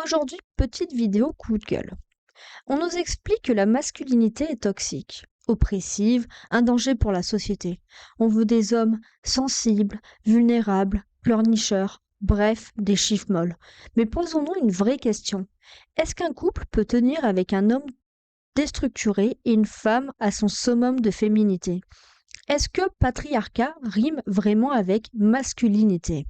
Aujourd'hui, petite vidéo coup de gueule. On nous explique que la masculinité est toxique, oppressive, un danger pour la société. On veut des hommes sensibles, vulnérables, pleurnicheurs, bref, des chiffres molles. Mais posons-nous une vraie question. Est-ce qu'un couple peut tenir avec un homme déstructuré et une femme à son summum de féminité? Est-ce que patriarcat rime vraiment avec masculinité?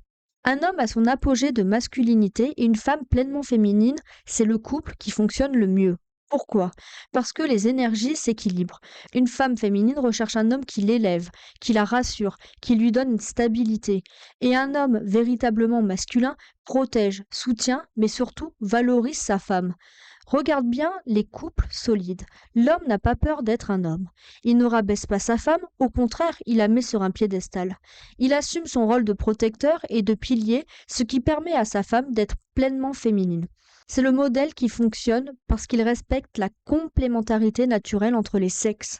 Un homme à son apogée de masculinité et une femme pleinement féminine, c'est le couple qui fonctionne le mieux. Pourquoi? Parce que les énergies s'équilibrent. Une femme féminine recherche un homme qui l'élève, qui la rassure, qui lui donne une stabilité. Et un homme véritablement masculin protège, soutient, mais surtout valorise sa femme. Regarde bien les couples solides. L'homme n'a pas peur d'être un homme. Il ne rabaisse pas sa femme, au contraire, il la met sur un piédestal. Il assume son rôle de protecteur et de pilier, ce qui permet à sa femme d'être pleinement féminine. C'est le modèle qui fonctionne parce qu'il respecte la complémentarité naturelle entre les sexes.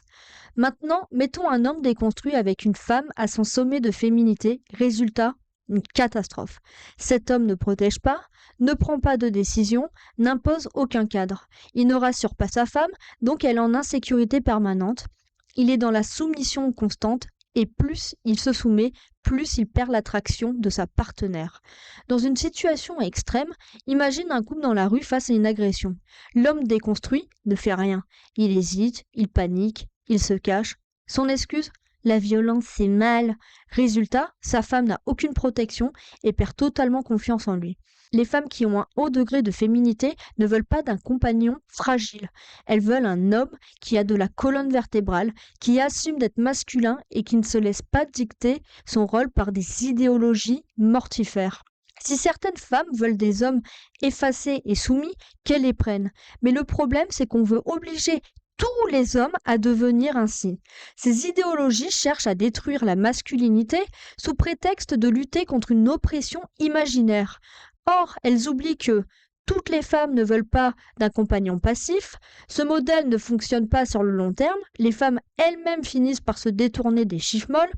Maintenant, mettons un homme déconstruit avec une femme à son sommet de féminité. Résultat, une catastrophe. Cet homme ne protège pas, ne prend pas de décision, n'impose aucun cadre. Il ne rassure pas sa femme, donc elle est en insécurité permanente. Il est dans la soumission constante et plus il se soumet, plus il perd l'attraction de sa partenaire. Dans une situation extrême, imagine un couple dans la rue face à une agression. L'homme déconstruit ne fait rien. Il hésite, il panique, il se cache. Son excuse? La violence, c'est mal. Résultat, sa femme n'a aucune protection et perd totalement confiance en lui. Les femmes qui ont un haut degré de féminité ne veulent pas d'un compagnon fragile. Elles veulent un homme qui a de la colonne vertébrale, qui assume d'être masculin et qui ne se laisse pas dicter son rôle par des idéologies mortifères. Si certaines femmes veulent des hommes effacés et soumis, qu'elles les prennent. Mais le problème, c'est qu'on veut obliger tous les hommes à devenir ainsi. Ces idéologies cherchent à détruire la masculinité sous prétexte de lutter contre une oppression imaginaire. Or, elles oublient que toutes les femmes ne veulent pas d'un compagnon passif, ce modèle ne fonctionne pas sur le long terme, les femmes elles-mêmes finissent par se détourner des chiffres molles.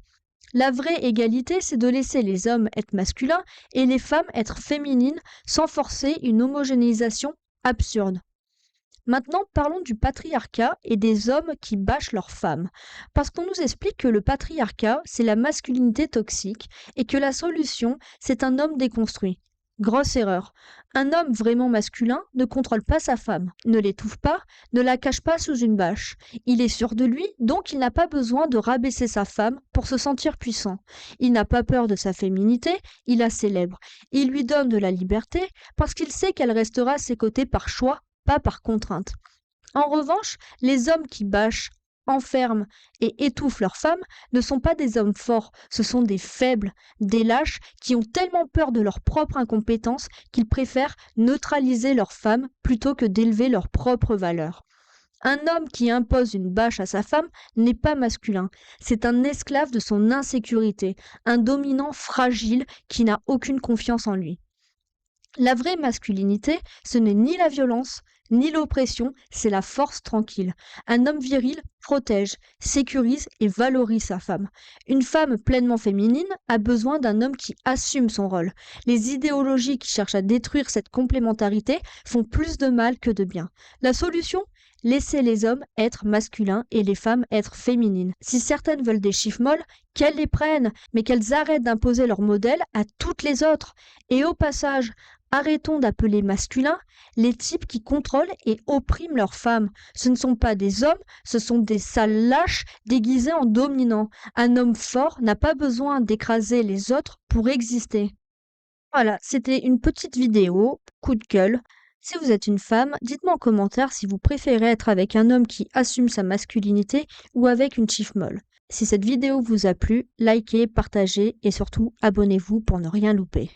La vraie égalité, c'est de laisser les hommes être masculins et les femmes être féminines sans forcer une homogénéisation absurde. Maintenant, parlons du patriarcat et des hommes qui bâchent leurs femmes. Parce qu'on nous explique que le patriarcat, c'est la masculinité toxique et que la solution, c'est un homme déconstruit. Grosse erreur. Un homme vraiment masculin ne contrôle pas sa femme, ne l'étouffe pas, ne la cache pas sous une bâche. Il est sûr de lui, donc il n'a pas besoin de rabaisser sa femme pour se sentir puissant. Il n'a pas peur de sa féminité, il la célèbre. Il lui donne de la liberté parce qu'il sait qu'elle restera à ses côtés par choix, pas par contrainte. En revanche, les hommes qui bâchent, enferment et étouffent leurs femmes ne sont pas des hommes forts, ce sont des faibles, des lâches qui ont tellement peur de leur propre incompétence qu'ils préfèrent neutraliser leurs femmes plutôt que d'élever leurs propres valeurs. Un homme qui impose une bâche à sa femme n'est pas masculin, c'est un esclave de son insécurité, un dominant fragile qui n'a aucune confiance en lui. La vraie masculinité, ce n'est ni la violence, ni l'oppression, c'est la force tranquille. Un homme viril protège, sécurise et valorise sa femme. Une femme pleinement féminine a besoin d'un homme qui assume son rôle. Les idéologies qui cherchent à détruire cette complémentarité font plus de mal que de bien. La solution? Laisser les hommes être masculins et les femmes être féminines. Si certaines veulent des chiffres molles, qu'elles les prennent, mais qu'elles arrêtent d'imposer leur modèle à toutes les autres. Et au passage, arrêtons d'appeler masculins les types qui contrôlent et oppriment leurs femmes. Ce ne sont pas des hommes, ce sont des sales lâches déguisés en dominants. Un homme fort n'a pas besoin d'écraser les autres pour exister. Voilà, c'était une petite vidéo, coup de gueule. Si vous êtes une femme, dites-moi en commentaire si vous préférez être avec un homme qui assume sa masculinité ou avec une chiff molle. Si cette vidéo vous a plu, likez, partagez et surtout abonnez-vous pour ne rien louper.